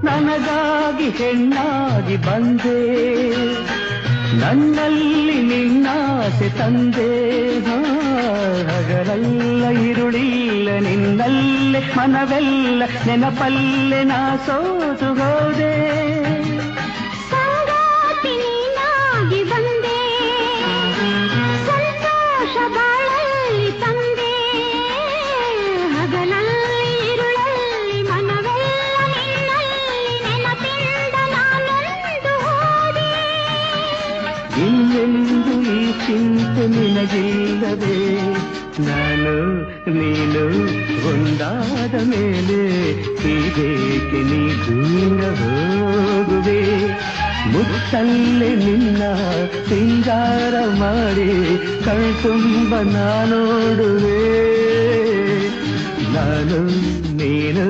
ನನಗಾಗಿ ಹೆಣ್ಣಾಗಿ ಬಂದೆ, ನನ್ನಲ್ಲಿ ನಿನ್ನಾಸೆ ತಂದೆ. ಹಗಲೆಲ್ಲ ಇರುಳಿಲ್ಲ ನಿನ್ನಲ್ಲೇ ಮನವೆಲ್ಲ ನೆನಪಲ್ಲೇ ನಾ ಸೋತು ಹೋದೆ. ಸಂಗಾತಿ ನೀನಾಗಿ ಬಂದೆ, ಸಂತೋಷ ಬಾಳಲ್ಲಿ ತಂದೆ. ಹಗಲಲ್ಲಿ ಇರುಳಲ್ಲಿ ಮನವೆಲ್ಲ ನಿನ್ನಲ್ಲಿ ನೆನಪಿಂದ ನಾನೊಂದು ಹೋದೆ. ಇನ್ನೆಂದು ಈ ಚಿಂತೆ ನಿನಗಿಲ್ಲದೆ, ನಾನು ನೀನು ಒಂದಾದ ಮೇಲೆ ಹೀಗೇಕೆ ನೀ ದೂರ ಹೋಗುವೆ. ಮುತ್ತಲ್ಲೇ ನಿನ್ನ ಸಿಂಗಾರ ಮಾಡಿ ಕಣ್ತುಂಬ ನಾನೋಡುವೆ. ನಾನು ನೀನು